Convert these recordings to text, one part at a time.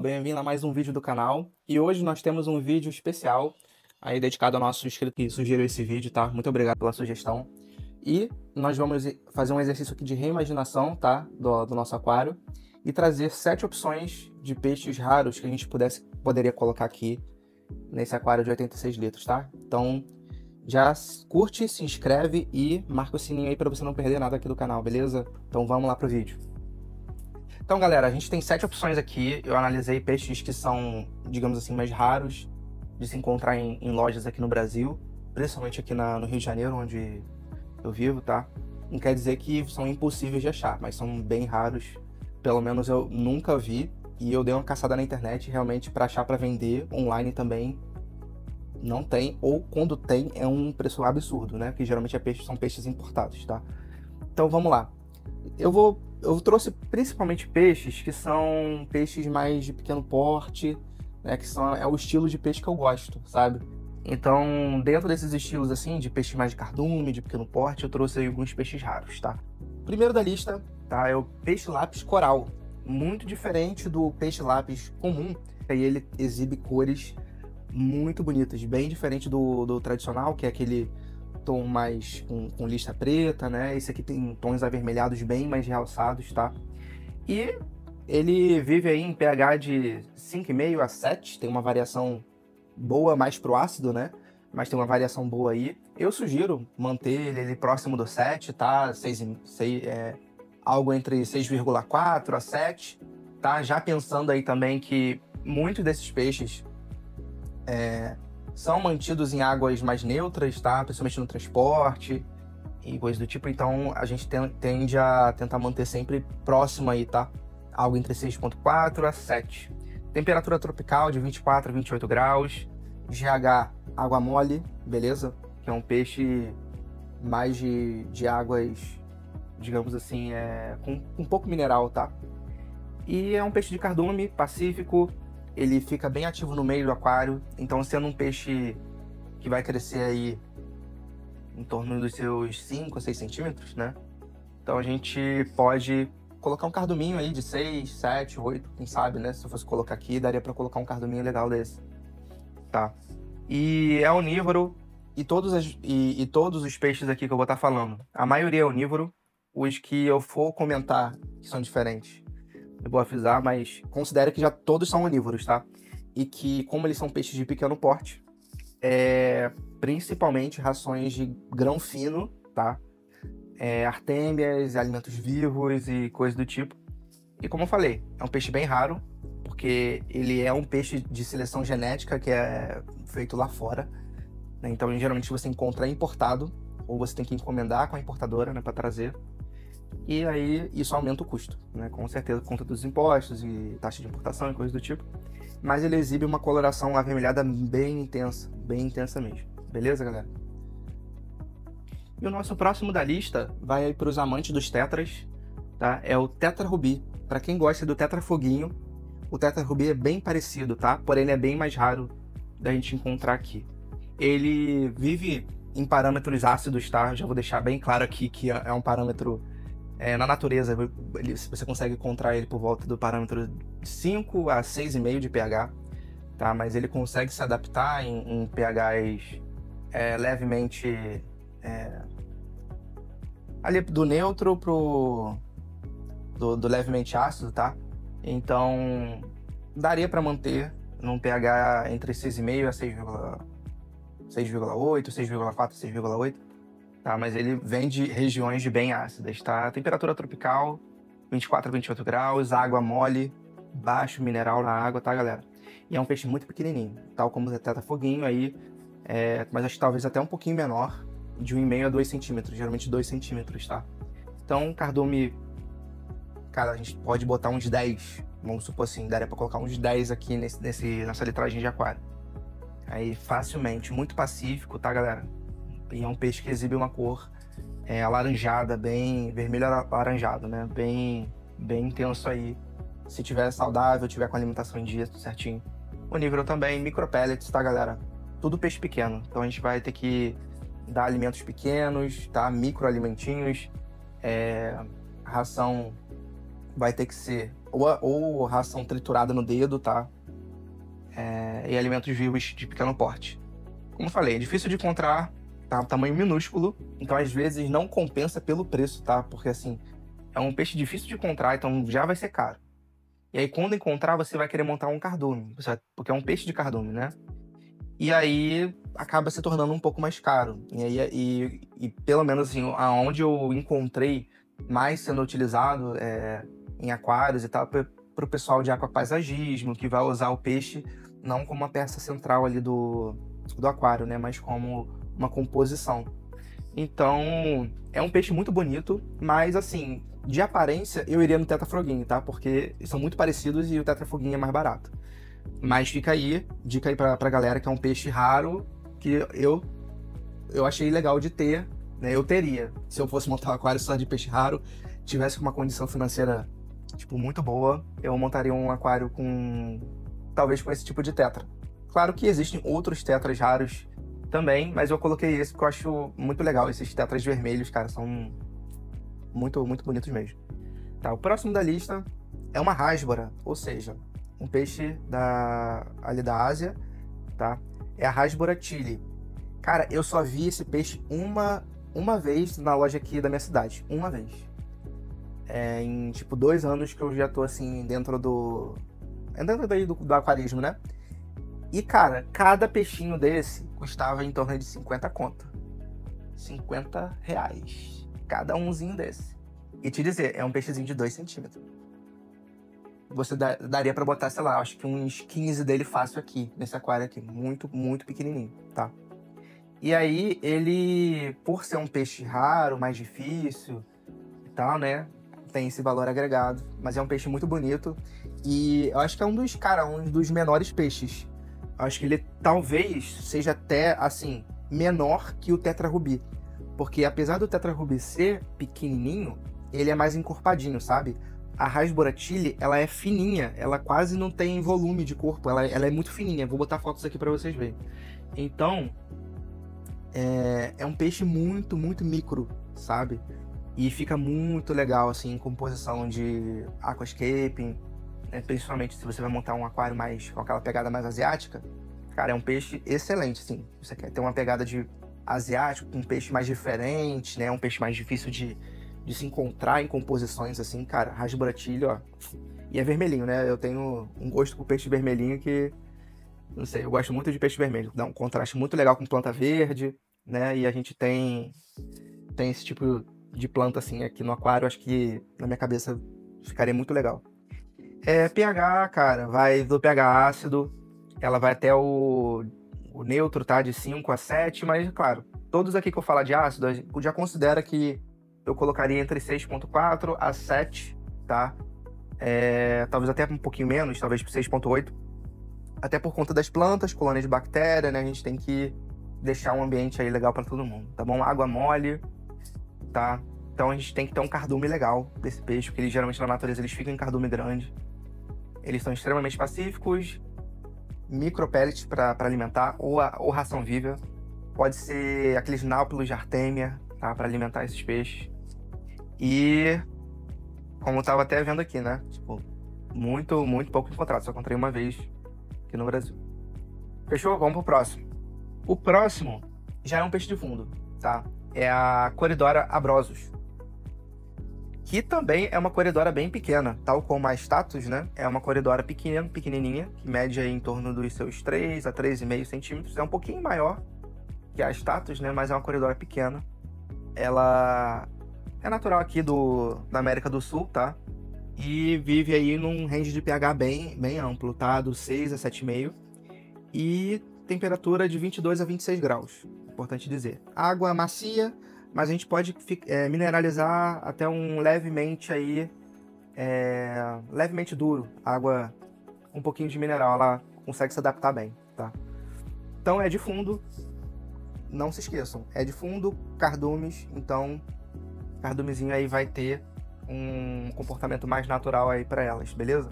Bem-vindo a mais um vídeo do canal. E hoje nós temos um vídeo especial aí dedicado ao nosso inscrito que sugeriu esse vídeo, tá? Muito obrigado pela sugestão. E nós vamos fazer um exercício aqui de reimaginação, tá? Do nosso aquário e trazer 7 opções de peixes raros que a gente poderia colocar aqui nesse aquário de 86 litros, tá? Então já curte, se inscreve e marca o sininho aí para você não perder nada aqui do canal, beleza? Então vamos lá pro vídeo. Então, galera, a gente tem 7 opções aqui. Eu analisei peixes que são, digamos assim, mais raros de se encontrar em lojas aqui no Brasil, principalmente aqui no Rio de Janeiro, onde eu vivo, tá? Não quer dizer que são impossíveis de achar, mas são bem raros. Pelo menos eu nunca vi. E eu dei uma caçada na internet, realmente, para achar para vender online também. Não tem, ou quando tem, é um preço absurdo, né? Porque geralmente são peixes importados, tá? Então, vamos lá. Eu trouxe principalmente peixes que são peixes mais de pequeno porte, né, que é o estilo de peixe que eu gosto, sabe? Então, dentro desses estilos assim, de peixe mais de cardume, de pequeno porte, eu trouxe aí alguns peixes raros, tá? Primeiro da lista, tá, é o peixe lápis coral. Muito diferente do peixe lápis comum, aí ele exibe cores muito bonitas, bem diferente do tradicional, que é aquele tom mais com lista preta, né? Esse aqui tem tons avermelhados bem mais realçados, tá? E ele vive aí em pH de 5,5 a 7, tem uma variação boa mais pro ácido, né? Mas tem uma variação boa aí. Eu sugiro manter ele próximo do 7, tá? Algo entre 6,4 a 7, tá? Já pensando aí também que muitos desses peixes são mantidos em águas mais neutras, tá? Principalmente no transporte e coisas do tipo. Então, a gente tende a tentar manter sempre próximo aí, tá? Algo entre 6,4 a 7. Temperatura tropical de 24 a 28 graus. GH, água mole, beleza? Que é um peixe mais de águas, digamos assim, com um pouco mineral, tá? E é um peixe de cardume, pacífico. Ele fica bem ativo no meio do aquário, então sendo um peixe que vai crescer aí em torno dos seus 5 a 6 centímetros, né? Então a gente pode colocar um carduminho aí de 6, 7, 8, quem sabe, né? Se eu fosse colocar aqui, daria para colocar um carduminho legal desse, tá? E é onívoro, e todos os peixes aqui que eu vou estar falando, a maioria é onívoro. Os que eu for comentar que são diferentes, eu vou avisar, mas considere que já todos são onívoros, tá? E que, como eles são peixes de pequeno porte, principalmente rações de grão fino, tá? Artêmias, alimentos vivos e coisas do tipo. E como eu falei, é um peixe bem raro, porque ele é um peixe de seleção genética que é feito lá fora, né? Então, geralmente você encontra importado, ou você tem que encomendar com a importadora, né, para trazer. E aí isso aumenta o custo, né? Com certeza, por conta dos impostos e taxa de importação e coisas do tipo. Mas ele exibe uma coloração avermelhada bem intensa mesmo. Beleza, galera? E o nosso próximo da lista vai para os amantes dos tetras, tá? É o Tetra Rubi. Para quem gosta do Tetra Foguinho, o Tetra Rubi é bem parecido, tá? Porém, ele é bem mais raro da gente encontrar aqui. Ele vive em parâmetros ácidos, tá? Já vou deixar bem claro aqui que é um parâmetro... na natureza, você consegue encontrar ele por volta do parâmetro de 5 a 6,5 de pH, tá? Mas ele consegue se adaptar em pHs levemente ali do neutro do levemente ácido, tá? Então, daria para manter num pH entre 6,5 a 6,8, 6,4, 6,8. Tá, mas ele vem de regiões de bem ácidas, tá? Temperatura tropical, 24 a 28 graus, água mole, baixo mineral na água, tá, galera? E é um peixe muito pequenininho, tal como o Tetra Foguinho aí, mas acho que talvez até um pouquinho menor, de 1,5 a 2 centímetros, geralmente 2 centímetros, tá? Então, cardume, cara, a gente pode botar uns 10, vamos supor assim, daria pra colocar uns 10 aqui nessa litragem de aquário. Aí, facilmente, muito pacífico, tá, galera? E é um peixe que exibe uma cor alaranjada, bem vermelho alaranjado, né? Bem intenso aí. Se tiver saudável, tiver com alimentação em dia, tudo certinho. Onívoro também, micropellets, tá, galera? Tudo peixe pequeno. Então a gente vai ter que dar alimentos pequenos, tá? Microalimentinhos. A ração vai ter que ser ou ração triturada no dedo, tá? E alimentos vivos de pequeno porte. Como eu falei, é difícil de encontrar, tá? Tamanho minúsculo, então às vezes não compensa pelo preço, tá? Porque assim, é um peixe difícil de encontrar, então já vai ser caro. E aí quando encontrar, você vai querer montar um cardume, porque é um peixe de cardume, né? E aí acaba se tornando um pouco mais caro. E pelo menos assim, aonde eu encontrei mais sendo utilizado em aquários e tal, para o pessoal de aquapaisagismo, que vai usar o peixe não como uma peça central ali do aquário, né? Mas como uma composição. Então, é um peixe muito bonito, mas assim, de aparência, eu iria no tetrafroguinho, tá? Porque são muito parecidos e o tetrafroguinho é mais barato. Mas fica aí, dica aí pra galera, que é um peixe raro, que eu achei legal de ter, né? Eu teria. Se eu fosse montar um aquário só de peixe raro, tivesse com uma condição financeira, tipo, muito boa, eu montaria um aquário talvez com esse tipo de tetra. Claro que existem outros tetras raros também, mas eu coloquei esse porque eu acho muito legal. Esses tetras vermelhos, cara, são muito, muito bonitos mesmo. Tá, o próximo da lista é uma rasbora, ou seja, um peixe ali da Ásia, tá? É a rasbora chili. Cara, eu só vi esse peixe uma vez na loja aqui da minha cidade. Uma vez. Em, tipo, 2 anos que eu já tô, assim, dentro daí do aquarismo, né? E, cara, cada peixinho desse custava em torno de 50 conto. 50 reais. Cada umzinho desse. E te dizer, é um peixezinho de 2 centímetros. Você daria pra botar, sei lá, acho que uns 15 dele fácil aqui, nesse aquário aqui. Muito, muito pequenininho, tá? E aí, ele, por ser um peixe raro, mais difícil e tal, né? Tem esse valor agregado. Mas é um peixe muito bonito. E eu acho que é um dos menores peixes. Eu acho que ele talvez seja até, assim, menor que o tetra-rubi. Porque apesar do tetra-rubi ser pequenininho, ele é mais encorpadinho, sabe? A rasbora chili, ela é fininha, ela quase não tem volume de corpo, ela é muito fininha. Vou botar fotos aqui pra vocês verem. Então, é um peixe muito, muito micro, sabe? E fica muito legal, assim, em composição de aquascaping, né? Principalmente se você vai montar um aquário mais com aquela pegada mais asiática. Cara, é um peixe excelente, assim. Você quer ter uma pegada de asiático, um peixe mais diferente, né? Um peixe mais difícil de se encontrar em composições, assim, cara. Rasbora chili, ó. E é vermelhinho, né? Eu tenho um gosto por peixe vermelhinho que... Não sei, eu gosto muito de peixe vermelho. Dá um contraste muito legal com planta verde, né? E a gente tem esse tipo de planta, assim, aqui no aquário. Acho que, na minha cabeça, ficaria muito legal. pH, cara, vai do pH ácido, ela vai até o neutro, tá? De 5 a 7, mas, claro, todos aqui que eu falar de ácido, já considera que eu colocaria entre 6.4 a 7, tá? Talvez até um pouquinho menos, talvez 6.8. Até por conta das plantas, colônias de bactéria, né? A gente tem que deixar um ambiente aí legal para todo mundo, tá bom? Água mole, tá? Então a gente tem que ter um cardume legal desse peixe, porque geralmente na natureza eles ficam em cardume grande. Eles são extremamente pacíficos, micropellets para alimentar, ou ração viva. Pode ser aqueles náupilos de artêmia, tá? Para alimentar esses peixes. E, como eu tava até vendo aqui, né? Tipo, muito, muito pouco encontrado. Só encontrei uma vez aqui no Brasil. Fechou? Vamos pro próximo. O próximo já é um peixe de fundo, tá? É a Coridora abrosus, que também é uma coridora bem pequena, tal como a Status, né? É uma coridora pequenininha, que mede aí em torno dos seus 3 a 3,5 centímetros. É um pouquinho maior que a Status, né? Mas é uma coridora pequena. Ela é natural aqui da América do Sul, tá? E vive aí num range de pH bem amplo, tá? Do 6 a 7,5. E temperatura de 22 a 26 graus, importante dizer. Água macia, mas a gente pode mineralizar até um levemente aí, levemente duro. Água, um pouquinho de mineral, ela consegue se adaptar bem, tá? Então é de fundo, não se esqueçam, é de fundo, cardumes, então cardumezinho aí vai ter um comportamento mais natural aí para elas, beleza?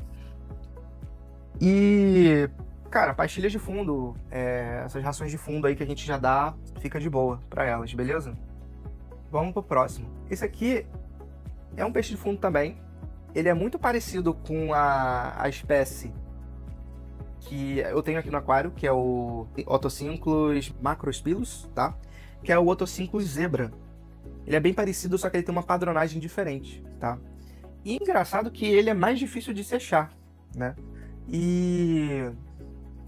E, cara, pastilhas de fundo, essas rações de fundo aí que a gente já dá, fica de boa para elas, beleza? Vamos pro próximo. Esse aqui é um peixe de fundo também, ele é muito parecido com a espécie que eu tenho aqui no aquário, que é o Otocinclus macrospilus, tá? Que é o Otocinclus zebra. Ele é bem parecido, só que ele tem uma padronagem diferente, tá? E engraçado que ele é mais difícil de se achar, né? E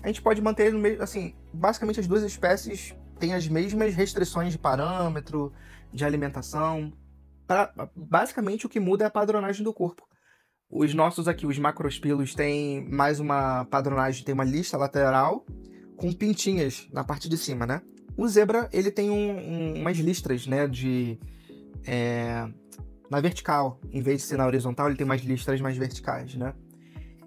a gente pode manter ele no mesmo, assim, basicamente as duas espécies têm as mesmas restrições de parâmetro, de alimentação. Basicamente o que muda é a padronagem do corpo. Os nossos aqui, os macrospilos, têm mais uma padronagem, tem uma lista lateral com pintinhas na parte de cima, né? O zebra, ele tem umas listras, né, na vertical. Em vez de ser na horizontal, ele tem umas listras mais verticais, né?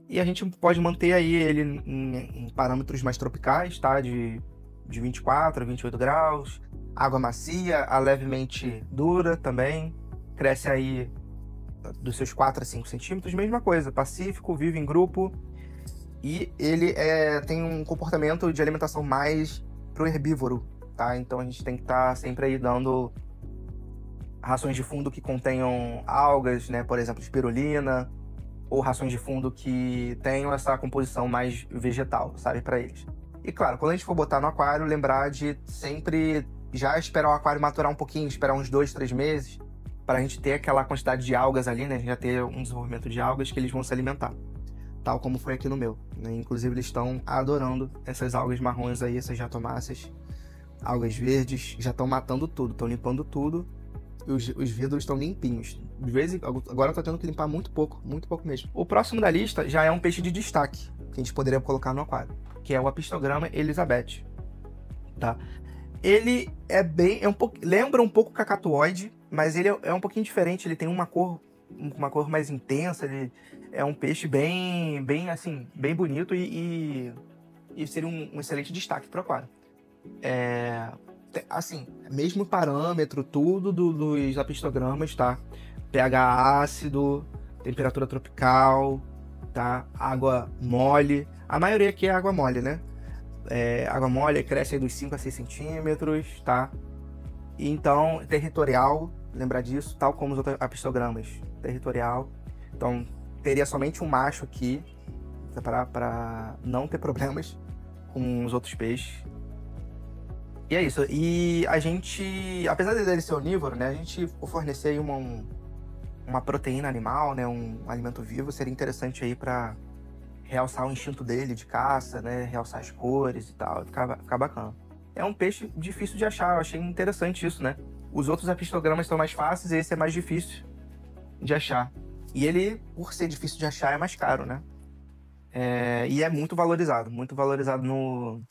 E a gente pode manter aí ele em parâmetros mais tropicais, tá? De 24 a 28 graus. Água macia, a levemente dura também. Cresce aí dos seus 4 a 5 centímetros. Mesma coisa, pacífico, vive em grupo. E ele tem um comportamento de alimentação mais pro herbívoro, tá? Então a gente tem que estar sempre aí dando rações de fundo que contenham algas, né? Por exemplo, espirulina, ou rações de fundo que tenham essa composição mais vegetal, sabe, para eles. E claro, quando a gente for botar no aquário, lembrar de sempre já esperar o aquário maturar um pouquinho, esperar uns 2, 3 meses, para a gente ter aquela quantidade de algas ali, né? A gente já ter um desenvolvimento de algas que eles vão se alimentar, tal como foi aqui no meu, né? Inclusive eles estão adorando essas algas marrons aí, essas diatomáceas, algas verdes, já estão matando tudo, estão limpando tudo. Os vidros estão limpinhos. De vez em agora eu tô tendo que limpar muito pouco mesmo. O próximo da lista já é um peixe de destaque, que a gente poderia colocar no aquário, que é o Apistogramma Elizabeth, tá? Ele lembra um pouco o cacatoide, mas ele é um pouquinho diferente, ele tem uma cor mais intensa, ele é um peixe bem bonito e seria um excelente destaque para o aquário. Assim, mesmo parâmetro, tudo dos apistogramas, tá? pH ácido, temperatura tropical, tá? Água mole. A maioria aqui é água mole, né? Água mole cresce aí dos 5 a 6 centímetros, tá? E então, territorial, lembrar disso, tal como os outros apistogramas. Territorial. Então, teria somente um macho aqui, para não ter problemas com os outros peixes. E é isso. E a gente, apesar dele ser onívoro, né, a gente fornecer aí uma proteína animal, né, um alimento vivo, seria interessante aí para realçar o instinto dele de caça, né, realçar as cores e tal, ficar bacana. É um peixe difícil de achar, eu achei interessante isso, né? Os outros apistogramas são mais fáceis e esse é mais difícil de achar. E ele, por ser difícil de achar, é mais caro, né? E é muito valorizado no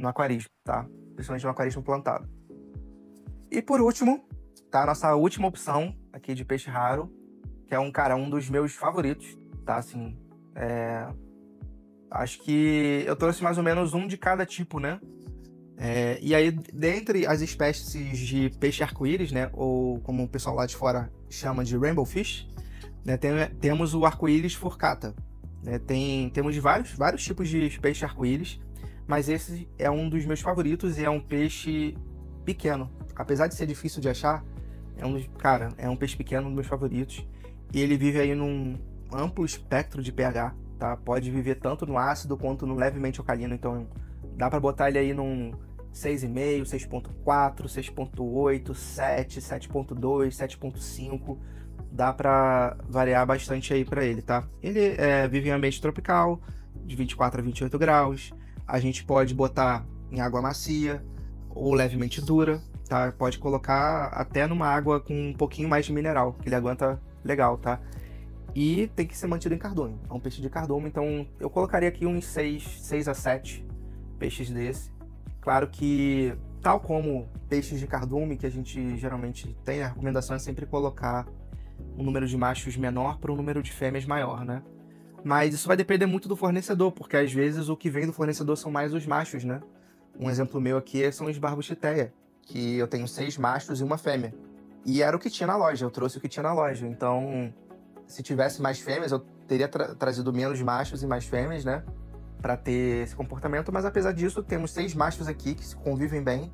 aquarismo, tá? Principalmente no aquarismo plantado. E por último, tá? Nossa última opção aqui de peixe raro, que é um dos meus favoritos, tá? Assim, acho que eu trouxe mais ou menos um de cada tipo, né? E aí, dentre as espécies de peixe arco-íris, né? Ou como o pessoal lá de fora chama de rainbow fish, né? Temos o arco-íris furcata. Né? Temos vários tipos de peixe arco-íris, mas esse é um dos meus favoritos e é um peixe pequeno. Apesar de ser difícil de achar, é um peixe pequeno, um dos meus favoritos. E ele vive aí num amplo espectro de pH, tá? Pode viver tanto no ácido quanto no levemente alcalino. Então dá para botar ele aí num 6,5, 6,4, 6,8, 7, 7,2, 7,5. Dá para variar bastante aí para ele, tá? Ele vive em ambiente tropical, de 24 a 28 graus. A gente pode botar em água macia ou levemente dura, tá? Pode colocar até numa água com um pouquinho mais de mineral, que ele aguenta legal, tá? E tem que ser mantido em cardume. É um peixe de cardume, então eu colocaria aqui uns 6 a 7 peixes desse. Claro que, tal como peixes de cardume, que a gente geralmente tem, a recomendação é sempre colocar um número de machos menor para um número de fêmeas maior, né? Mas isso vai depender muito do fornecedor, porque às vezes o que vem do fornecedor são mais os machos, né? Um exemplo meu aqui são os Barbouchithea, que eu tenho 6 machos e uma fêmea. E era o que tinha na loja, eu trouxe o que tinha na loja. Então, se tivesse mais fêmeas, eu teria trazido menos machos e mais fêmeas, né? Para ter esse comportamento, mas apesar disso, temos 6 machos aqui que convivem bem.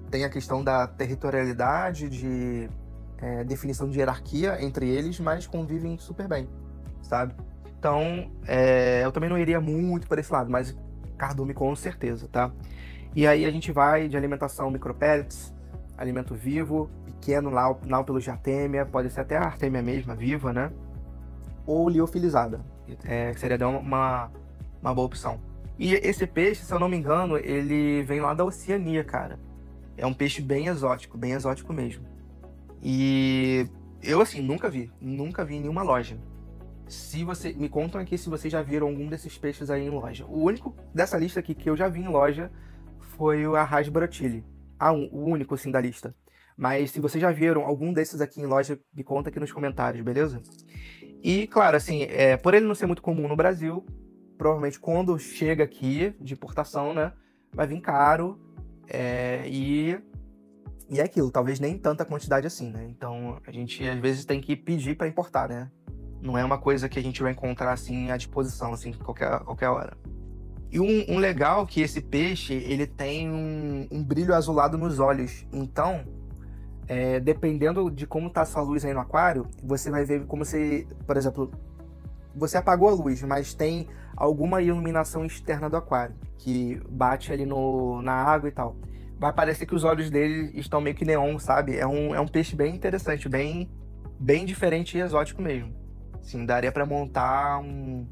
Tem a questão da territorialidade, de definição de hierarquia entre eles, mas convivem super bem. sabe? Então, eu também não iria muito para esse lado, mas cardume com certeza, tá? E aí a gente vai de alimentação micropellets, alimento vivo, pequeno, náupilos de artêmia, pode ser até a artêmia mesma, viva, né? Ou liofilizada, que seria uma boa opção. E esse peixe, se eu não me engano, ele vem lá da Oceania, cara. É um peixe bem exótico mesmo. E eu, assim, nunca vi em nenhuma loja. Me contam aqui se vocês já viram algum desses peixes aí em loja. O único dessa lista aqui que eu já vi em loja foi o Arrasbora brotili. O único, assim, da lista. Mas se vocês já viram algum desses aqui em loja, me conta aqui nos comentários, beleza? E, claro, assim, por ele não ser muito comum no Brasil, provavelmente quando chega aqui de importação, né, vai vir caro, e é aquilo, talvez nem tanta quantidade assim, né? Então a gente às vezes tem que pedir para importar, né? Não é uma coisa que a gente vai encontrar assim à disposição, assim, qualquer hora. E um legal é que esse peixe, ele tem um brilho azulado nos olhos. Então, dependendo de como tá a sua luz aí no aquário, você vai ver como se, por exemplo, você apagou a luz, mas tem alguma iluminação externa do aquário, que bate ali na água e tal. Vai parecer que os olhos dele estão meio que neon, sabe? É um peixe bem interessante, bem diferente e exótico mesmo. Assim, daria pra montar um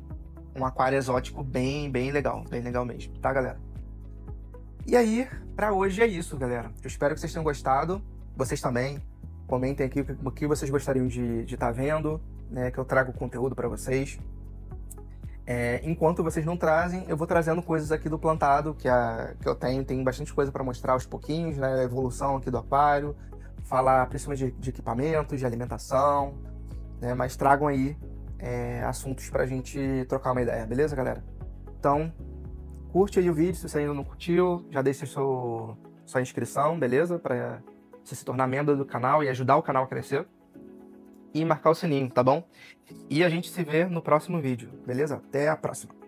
aquário exótico bem legal mesmo, tá, galera? E aí, pra hoje é isso, galera. Eu espero que vocês tenham gostado. Vocês também. Comentem aqui o que vocês gostariam de estar vendo, né? Que eu trago conteúdo pra vocês. Enquanto vocês não trazem, eu vou trazendo coisas aqui do plantado que eu tenho. Tem bastante coisa para mostrar aos pouquinhos, né? A evolução aqui do aquário. Falar principalmente de equipamentos, de alimentação, né? Mas tragam aí assuntos pra gente trocar uma ideia, beleza, galera? Então, curte aí o vídeo se você ainda não curtiu. Já deixa sua inscrição, beleza? Pra você se tornar membro do canal e ajudar o canal a crescer. E marcar o sininho, tá bom? E a gente se vê no próximo vídeo, beleza? Até a próxima!